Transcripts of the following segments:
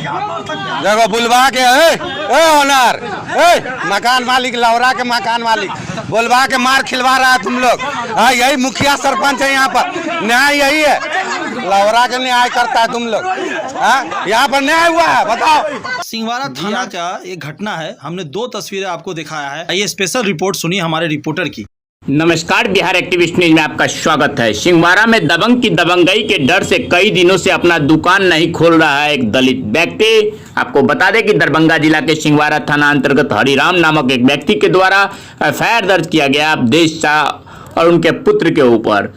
देखो बुलवा के ओनर मकान मालिक, लौरा के मकान मालिक बुलवा के मार खिलवा रहा है तुम लोग। हाँ, यही मुखिया सरपंच है यहाँ पर, न्याय यही है, लौरा के न्याय करता है तुम लोग। हाँ, यहाँ पर न्याय हुआ है, बताओ। सिंहवाड़ा थाना का एक घटना है, हमने 2 तस्वीरें आपको दिखाया है। ये स्पेशल रिपोर्ट सुनिए हमारे रिपोर्टर की। नमस्कार, बिहार एक्टिविस्ट न्यूज में आपका स्वागत है। सिंहवाड़ा में दबंग की दबंगई के डर से कई दिनों से अपना दुकान नहीं खोल रहा है एक दलित व्यक्ति। आपको बता दें कि दरभंगा जिला के सिंहवाड़ा थाना अंतर्गत हरिराम नामक एक व्यक्ति के द्वारा एफआईआर दर्ज किया गया अवधेश शाह और उनके पुत्र के ऊपर।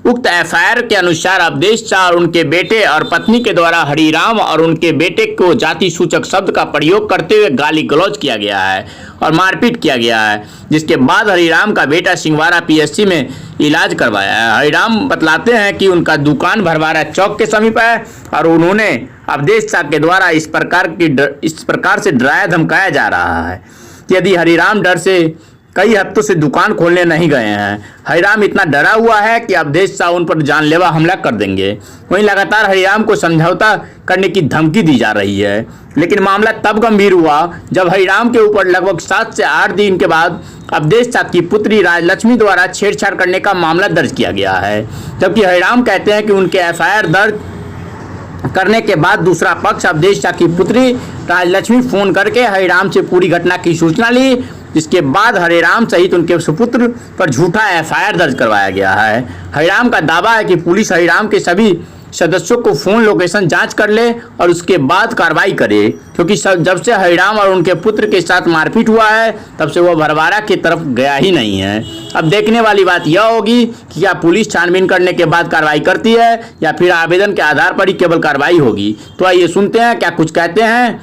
उक्त एफआईआर के अनुसार अवधेश शाह और उनके बेटे और पत्नी के द्वारा हरिराम और उनके बेटे को जाति सूचक शब्द का प्रयोग करते हुए गाली गलौज किया गया है और मारपीट किया गया है, जिसके बाद हरिराम का बेटा सिंहवाड़ा पीएचसी में इलाज करवाया है। हरिराम बतलाते हैं कि उनका दुकान भरवाड़ा चौक के समीप है और उन्होंने अवधेश शाह के द्वारा इस प्रकार से डराया धमकाया जा रहा है कि यदि हरिराम डर से कई हफ्तों से दुकान खोलने नहीं गए हैं। हरिराम इतना डरा हुआ है कि अवधेश शाह उन पर जानलेवा हमला कर देंगे। वहीं लगातार हरिराम को समझौता करने की धमकी दी जा रही है, लेकिन मामला तब गंभीर हुआ जब हरिराम के ऊपर लगभग 7 से 8 दिन के बाद अवधेश शाह की पुत्री राजलक्ष्मी द्वारा छेड़छाड़ करने का मामला दर्ज किया गया है। जबकि हरिराम कहते हैं कि उनके एफआईआर दर्ज करने के बाद दूसरा पक्ष अवधेश शाह की पुत्री राजलक्ष्मी फोन करके हरिराम से पूरी घटना की सूचना ली, जिसके बाद हरिराम सहित उनके सुपुत्र पर झूठा एफआईआर दर्ज करवाया गया है। हरिराम का दावा है कि पुलिस हरिराम के सभी सदस्यों को फोन लोकेशन जांच कर ले और उसके बाद कार्रवाई करे, क्योंकि जब से हरिराम और उनके पुत्र के साथ मारपीट हुआ है तब से वह भरवाड़ा की तरफ गया ही नहीं है। अब देखने वाली बात यह होगी कि क्या पुलिस छानबीन करने के बाद कार्रवाई करती है या फिर आवेदन के आधार पर ही केवल कार्रवाई होगी। तो आइए सुनते हैं क्या कुछ कहते हैं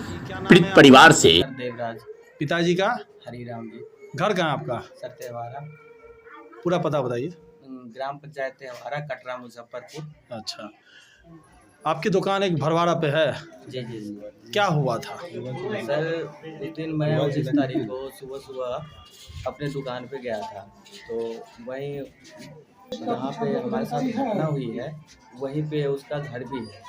पीड़ित परिवार से। देवराज पिताजी का हरिराम जी, घर कहाँ आपका? सत्यवाड़ा, पूरा पता बताइए। ग्राम पंचायत तेहवारा, कटरा, मुजफ्फरपुर। अच्छा, आपकी दुकान एक भरवाड़ा पे है? जी जी जी। क्या हुआ था सर, उस दिन मैं 29 तारीख को सुबह सुबह अपने दुकान पे गया था, तो वहीं जहाँ पे हमारे साथ घटना हुई है वहीं पे उसका घर भी है।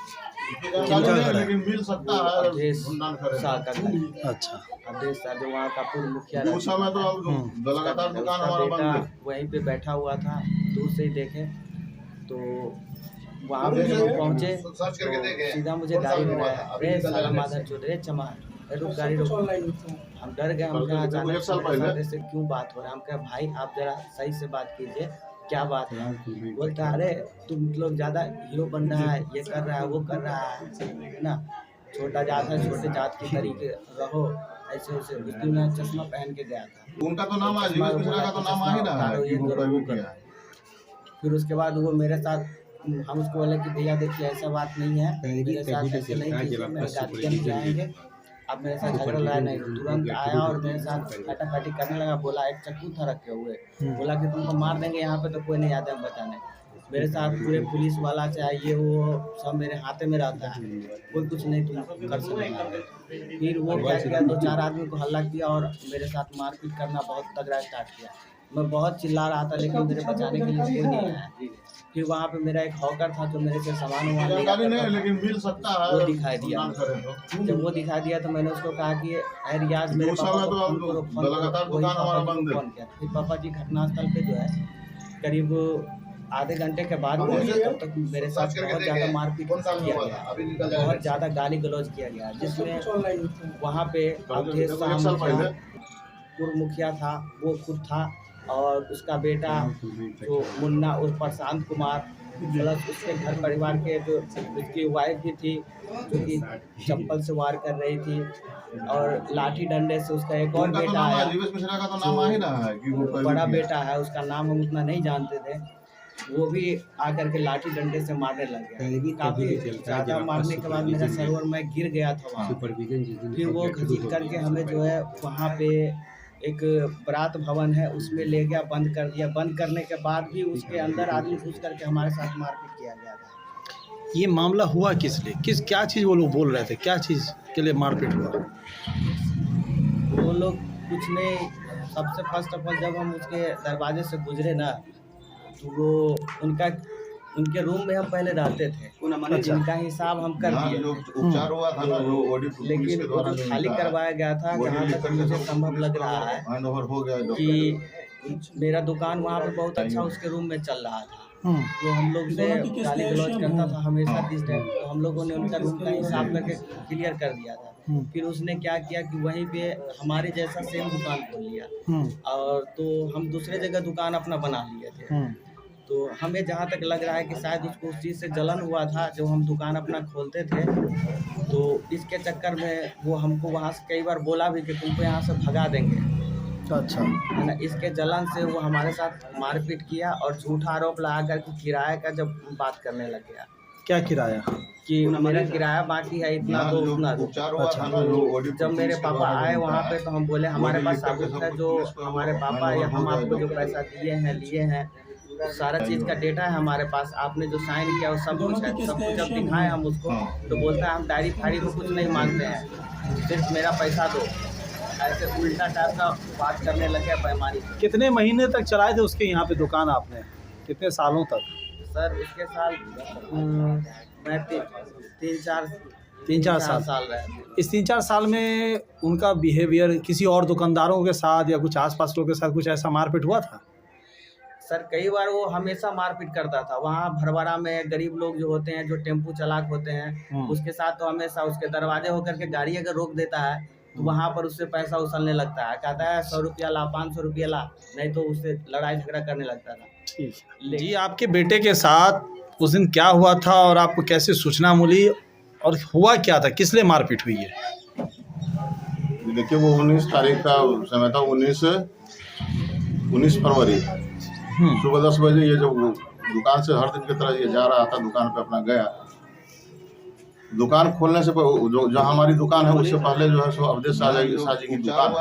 अवधेश शाह का घर। अच्छा, अवधेश शाह जो वहाँ का पूर्व मुखिया उस समय तो लगातार दुकान हमारा बेटा बंद है। वहीं पे बैठा हुआ था। दूर से ही देखे तो वहाँ पे जब वो पहुँचे तो सीधा मुझे गाड़ी लगाया, अरे साला माधर चोद, रे चमार, रुक गाड़ी रुक। हम डर गए, हम कहा अचानक से क्यों बात हो रहा है। हम कहा भाई आप जरा सही से बात कीजिए, क्या बात है। बोलता अरे तुम लोग ज़्यादा हीरो बन रहा है, ये कर रहा है, वो कर रहा है ना, छोटा जात है, छोटे जात की तरीके रहो, ऐसे ऐसे। उस दिन मैं चश्मा पहन के गया था। उनका तो नाम आज मिश्रा का तो नाम आ ही रहा है कि वो कोई भी किया। फिर उसके बाद वो मेरे साथ, हम उसको बोले कि भैया देखिए ऐसा बात नहीं है, मेरे साथ ऐसे नहीं कीजिए, मेरे गार्जियन भी आएंगे, आप मेरे साथ झगड़ा लड़ा नहीं। तुरंत आया और मेरे साथ फटाफटी करने लगा। बोला एक चक्कू था रखे हुए, बोला कि तुमको मार देंगे, यहाँ पे तो कोई नहीं आता है बचाने। मेरे साथ पूरे पुलिस वाला चाहिए, वो सब मेरे हाथे में रहता है, कोई कुछ नहीं तुम कर सकते। फिर वो क्या किया, 2-4 आदमी को हल्ला किया और मेरे साथ मारपीट करना बहुत तगड़ा स्टार्ट किया। मैं बहुत चिल्ला रहा था लेकिन मेरे बचाने के लिए कोई नहीं आया। फिर वहाँ पे मेरा एक हॉकर था जो मेरे से सामान लेकिन मिल सकता है, वो दिखाई दिया। जब वो दिखाई दिया तो मैंने उसको कहा कि रियाज मेरे पापा को फोन करो, फोन किया। फिर पापा जी घटनास्थल पे जो है करीब आधे घंटे के बाद तब तक मेरे साथ बहुत ज़्यादा मारपीट किया गया, बहुत ज़्यादा गाली गलौज किया गया, जिसमें वहाँ पे अवधेश शाह पूर्व मुखिया था, वो खुद था, और उसका बेटा जो मुन्ना और प्रशांत कुमार, प्लस उसके घर परिवार के जो उसकी वाइफ भी थी जो कि चप्पल से वार कर रही थी, और लाठी डंडे से उसका एक और बेटा आया, बड़ा बेटा है, उसका नाम हम उतना नहीं जानते थे, वो भी आकर के लाठी डंडे से मारने लग गया। काफ़ी ज़्यादा मारने के बाद मेरा सर्वर मैं गिर गया था वहाँ। फिर वो घसीट करके हमें जो है वहाँ पे एक बरात भवन है उसमें ले गया, बंद कर दिया। बंद करने के बाद भी उसके अंदर आदमी घुस करके हमारे साथ मारपीट किया गया था। ये मामला हुआ किस लिए, क्या चीज़ वो लोग बोल रहे थे, क्या चीज़ के लिए मारपीट हुआ? वो लोग कुछ नहीं, सबसे फर्स्ट ऑफ ऑल जब हम उसके दरवाजे से गुजरे ना तो वो उनका उनके रूम में हम पहले रहते थे, जिनका हिसाब हम कर यहाँ दिए, जो उपचार हुआ था ना, जो बॉडी पुलिस लेकिन के वो द्वारा जो जो खाली मिलता है, करवाया गया था, बॉडी जहाँ लिख तक करके मुझे सब संभव पुलिस लग को रहा है हैंड ओवर हो गया है डॉक्टर कि मेरा दुकान वहाँ पे बहुत अच्छा उसके रूम में चल रहा था। तो हम लोग से गाली गलौज करता था हमेशा इस टाइम, तो हम लोगों ने उनका रूम का हिसाब करके क्लियर कर दिया था। फिर उसने क्या किया कि वहीं पे हमारे जैसा सेम दुकान खोल लिया, और तो हम दूसरे जगह दुकान अपना बना लिए थे। तो हमें जहाँ तक लग रहा है कि शायद उसको उस चीज़ से जलन हुआ था जब हम दुकान अपना खोलते थे, तो इसके चक्कर में वो हमको वहाँ से कई बार बोला भी कि तुमको यहाँ से भगा देंगे, अच्छा, है ना। इसके जलन से वो हमारे साथ मारपीट किया और झूठा आरोप लगा कर के किराए का जब बात करने लग गया क्या किराया? कि मेरा किराया बाकी है इतना, यहाँ तो जो उतना दो। उपचार हुआ था ना, जो बॉडी जब मेरे पुलिस के पापा द्वारा आए जो वहाँ मिलता पे, है, तो हम बोले हमारे बॉडी पास लिख करके सबूत है, सब जो पुलिस को हमारे पापा हैंड या ओवर हम हो गया आपको जो डॉक्टर पैसा लिए हैं वो सारा चीज़ का डेटा है हमारे पास, आपने जो साइन किया वो सब कुछ है। सब कुछ जब दिखाए हम उसको, तो बोलता है हम डायरी फाड़ी में कुछ नहीं मांगते हैं, सिर्फ मेरा पैसा दो। ऐसे उल्टा टाइप का बात करने लगे बेईमानी से। कितने महीने तक चलाए थे उसके यहाँ पे दुकान आपने, कितने सालों तक? सर इसके साल मैं तीन चार साल रहे। इस 3-4 साल में उनका बिहेवियर किसी और दुकानदारों के साथ या कुछ आसपास लोगों के साथ कुछ ऐसा मारपीट हुआ था? सर कई बार वो हमेशा मारपीट करता था। वहाँ भरवाड़ा में गरीब लोग जो होते हैं, जो टेम्पू चालक होते हैं, उसके साथ तो हमेशा उसके दरवाजे होकर के गाड़ी अगर रोक देता है तो वहाँ पर उससे पैसा उछलने लगता है, कहता है 100 रुपया ला, 500 रुपया ला, नहीं तो उससे लड़ाई झगड़ा करने लगता था। ठीक है जी, आपके बेटे के साथ उस दिन क्या हुआ था और आपको कैसे सूचना मिली और हुआ क्या था, किस लिए मारपीट हुई है? देखिए वो 19 तारीख का समय था, 19 फरवरी सुबह 10 बजे। ये जब दुकान से हर दिन की तरह ये जा रहा था, दुकान पे अपना गया। दुकान खोलने से जो जहाँ हमारी दुकान है उससे पहले जो है सो अवधेश साजी की दुकान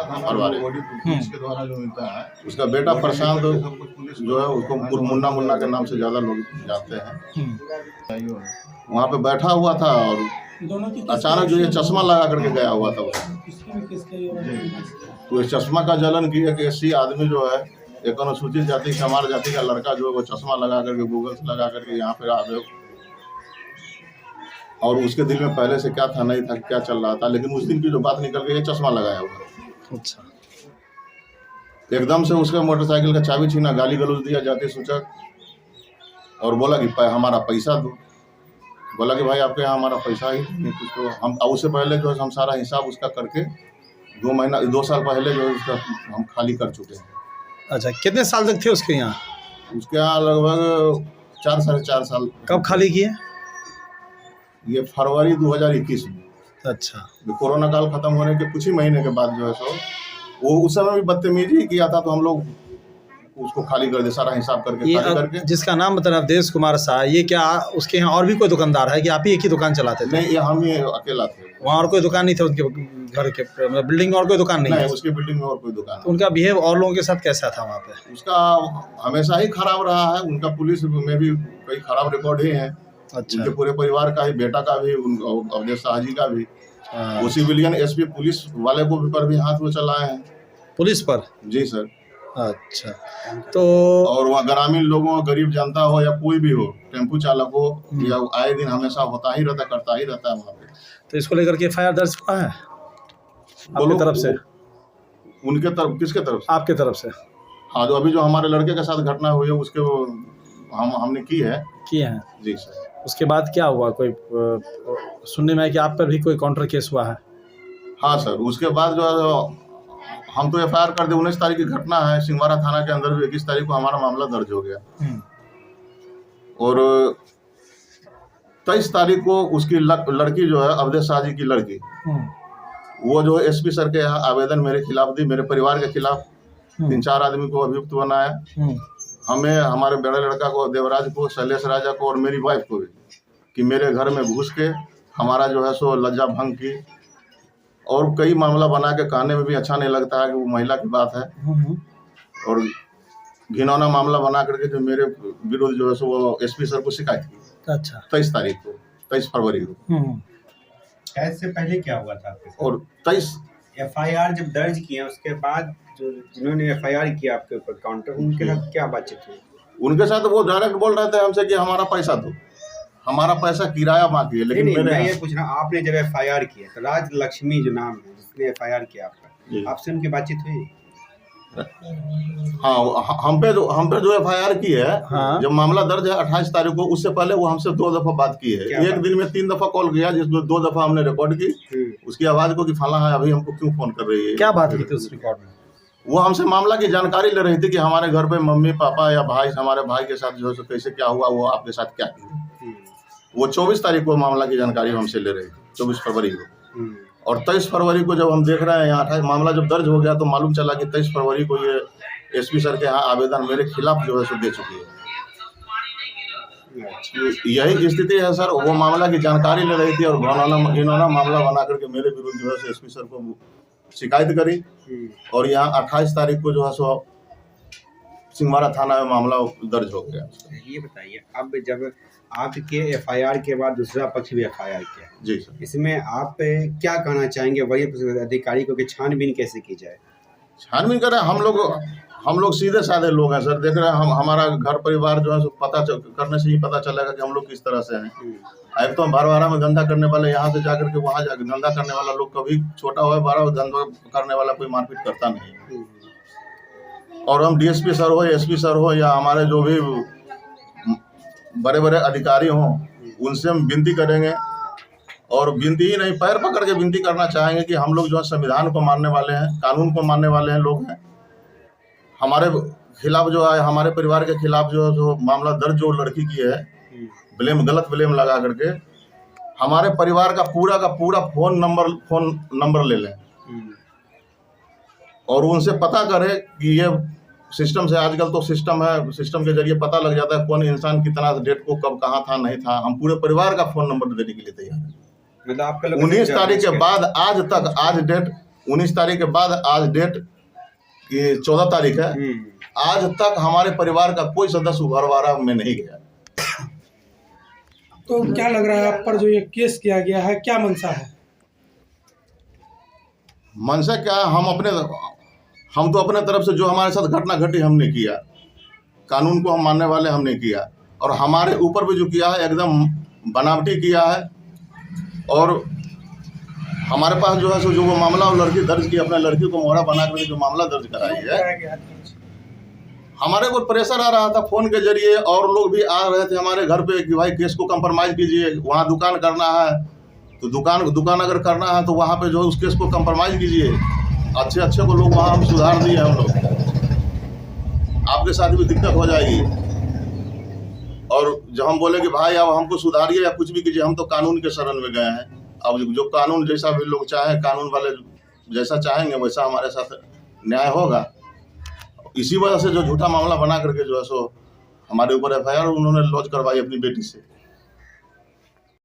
पुलिस के द्वारा जो मिलता है, उसका बेटा प्रशांत जो है उसको मुन्ना मुन्ना के नाम से ज़्यादा लोग जानते हैं। वहाँ पे बैठा हुआ था और अचानक जो ये चश्मा लगा करके गया हुआ था तो इस चश्मा का जलन किया कि ऐसी आदमी जो है एक अनुसूचित जाति समार जाति का लड़का जो है वो चश्मा लगा करके गूगल से लगा करके यहाँ पे आ गए। और उसके दिल में पहले से क्या था नहीं था, क्या चल रहा था, लेकिन उस दिन की जो बात निकल गई, ये चश्मा लगाया हुआ। अच्छा, एकदम से उसका मोटरसाइकिल का चाबी छीना, गाली गलौज दिया जाति सूचक, और बोला कि हमारा पैसा दो। बोला कि भाई आपके यहाँ हमारा पैसा ही नहीं कुछ, तो हम उससे पहले जो है हम सारा हिसाब उसका करके 2 साल पहले जो है उसका हम खाली कर चुके हैं। अच्छा, कितने साल तक थे उसके यहाँ? उसके यहाँ लगभग 4 साढ़े 4 साल। कब खाली किए? ये फरवरी 2021 में। अच्छा, कोरोना काल खत्म होने के कुछ ही महीने के बाद जो है सो वो उस समय भी बदतमीजी किया था, तो हम लोग उसको खाली कर दे, सारा हिसाब करके खाली करके। जिसका नाम मतलब अवधेश कुमार शाह, ये क्या उसके यहाँ और भी कोई दुकानदार है कि आप ही एक ही दुकान चलाते थे? नहीं, ये हम ही अकेला थे। वहाँ और कोई दुकान नहीं था उनके घर के मतलब बिल्डिंग में? और कोई दुकान नहीं है उसकी बिल्डिंग में और कोई दुकान। तो उनका बिहेव और लोगों के साथ कैसा था वहाँ पे? उसका हमेशा ही खराब रहा है। उनका पुलिस में भी कई खराब रिकॉर्ड ही है। अच्छा, उनके पूरे परिवार का ही, बेटा का भी, अवधेश शाह जी का भी। वो सिविलियन एसपी पुलिस वाले को भी पर भी हाथ में चलाए हैं। पुलिस पर? जी सर। अच्छा, तो और वहाँ ग्रामीण लोगों, गरीब जनता हो या कोई भी हो, टेम्पू चालक हो, या आए दिन हमेशा होता ही रहता, करता ही रहता है वहाँ पे। तो इसको लेकर के FIR दर्ज हुआ है आपकी तरफ से? उनके तरफ? किसके तरफ से? आपके तरफ से। हाँ, जो अभी जो हमारे लड़के के साथ घटना हुई है उसके हमने की है। किए हैं जी सर। उसके बाद क्या हुआ? कोई सुनने में है कि आप पर भी कोई काउंटर केस हुआ है? हाँ सर, उसके बाद जो है हम तो FIR कर दे। 19 तारीख की घटना है, सिंहवाड़ा थाना के अंदर भी 21 तारीख को हमारा मामला दर्ज हो गया। और 23 तारीख को उसकी लड़की जो है, अवधेश शाह जी की लड़की, वो जो SP सर के यहाँ आवेदन मेरे खिलाफ दी, मेरे परिवार के खिलाफ 3-4 आदमी को अभियुक्त बनाया। हमें, हमारे बड़े लड़का को, देवराज को, शैलेश राजा को और मेरी वाइफ को भी, कि मेरे घर में घुस के हमारा जो है सो लज्जा भंग की। और कई मामला बना के, कहने में भी अच्छा नहीं लगता है कि वो महिला की बात है। और घिनौना मामला बना करके जो मेरे विरुद्ध जो है सो वो SP सर को शिकायत की। अच्छा, 23 तारीख को, 23 फरवरी को। इससे पहले क्या हुआ था आपके साथ? और 23 FIR जब दर्ज किया उसके बाद जो जिन्होंने FIR किया आपके ऊपर काउंटर, उनके साथ क्या बातचीत हुई? उनके साथ वो डायरेक्ट बोल रहे थे हमसे कि हमारा पैसा दो, हमारा पैसा किराया बाकी है। लेकिन नहीं, मेरे मैं ये पूछ रहा हूँ, आपने जब FIR किया तो राज लक्ष्मी जो नाम है जिसने FIR किया जी। आपका, आपसे उनकी बातचीत हुई? हाँ, हम पे जो FIR की है, हाँ। जब मामला दर्ज है 28 तारीख को, उससे पहले वो हमसे 2 दफा बात की है। क्या एक बात? दिन में 3 दफा कॉल किया, जिसमें 2 दफा हमने रिकॉर्ड की। उसकी आवाज को कि फला है, अभी हमको क्यों फोन कर रही है। क्या बात की थी उस रिकॉर्ड में? वो हमसे मामला की जानकारी ले रही थी कि हमारे घर पे मम्मी पापा या भाई, हमारे भाई के साथ जो है सो कैसे क्या हुआ, वो आपके साथ क्या किया। वो 24 तारीख को मामला की जानकारी हमसे ले रही थी, 24 फरवरी को। और 23 फरवरी को जब हम देख रहे हैं यहाँ 28 मामला जब दर्ज हो गया, तो मालूम चला कि 23 फरवरी को ये SP सर के यहाँ आवेदन मेरे खिलाफ जो है सो दे चुकी है। यही स्थिति है सर। वो मामला की जानकारी ले रही थी और इन्होंने मामला बना करके मेरे विरुद्ध जो है सो SP सर को शिकायत करी। और यहाँ 28 तारीख को जो है सो सिंहवाड़ा थाना में मामला दर्ज हो गया। ये बताइए, अब जब आपके FIR के बाद दूसरा पक्ष भी FIR किया, जी सर। इसमें आप क्या कहना चाहेंगे वही अधिकारी को कि छानबीन कैसे की जाए? छानबीन करें। हम लोग सीधे साधे लोग हैं सर। देख रहे हैं, हमारा घर परिवार जो है सो करने से ही पता चलेगा कि हम लोग किस तरह से हैं। अब तो भरवारा में धंधा करने वाले यहाँ से जाकर के वहाँ जाकर धंधा करने वाला लोग, कभी छोटा हो बड़ा हो, धंधा करने वाला कोई मारपीट करता नहीं। और हम DSP सर हो, SP सर हो, या हमारे जो भी बड़े बड़े अधिकारी हों, उनसे हम विनती करेंगे। और विनती ही नहीं, पैर पकड़ के विनती करना चाहेंगे कि हम लोग जो है संविधान को मानने वाले हैं, कानून को मानने वाले हैं लोग हैं। हमारे खिलाफ जो है, हमारे परिवार के खिलाफ जो है जो मामला दर्ज जो लड़की की है, गलत ब्लेम लगा करके हमारे परिवार का पूरा फोन नंबर ले लें और उनसे पता करें कि ये सिस्टम से, आजकल तो सिस्टम है, सिस्टम के जरिए पता लग जाता है कौन इंसान कितना डेट को कब कहाँ था नहीं था। हम पूरे परिवार का फोन नंबर देने के लिए तैयार हैं। मतलब आपका 19 तारीख के बाद आज तक, आज डेट की 14 तारीख है, आज तक हमारे परिवार का कोई सदस्य भरवारा में नहीं गया। तो क्या लग रहा है आप पर जो ये केस किया गया है, क्या मंशा है? मनसा क्या है, हम तो अपने तरफ से जो हमारे साथ घटना घटी हमने किया, कानून को हम मानने वाले हमने किया। और हमारे ऊपर भी जो किया है एकदम बनावटी किया है। और हमारे पास जो है सो जो वो मामला वो लड़की दर्ज की, अपने लड़की को मोहरा बना कर जो मामला दर्ज कराई है, हमारे को प्रेशर आ रहा था फोन के जरिए। और लोग भी आ रहे थे हमारे घर पे कि भाई केस को कंप्रोमाइज कीजिए, वहाँ दुकान करना है तो दुकान अगर करना है तो वहाँ पे जो है उस केस को कंप्रोमाइज कीजिए। अच्छे को लोग वहाँ हम सुधार दिए हम लोग, आपके साथ भी दिक्कत हो जाएगी। और जब हम बोले कि भाई अब हमको सुधारिए या कुछ भी कीजिए, हम तो कानून के शरण में गए हैं। अब जो कानून जैसा भी लोग चाहे, कानून वाले जैसा चाहेंगे वैसा हमारे साथ न्याय होगा। इसी वजह से जो झूठा मामला बना करके जो है सो हमारे ऊपर FIR उन्होंने लॉन्च करवाई अपनी बेटी से।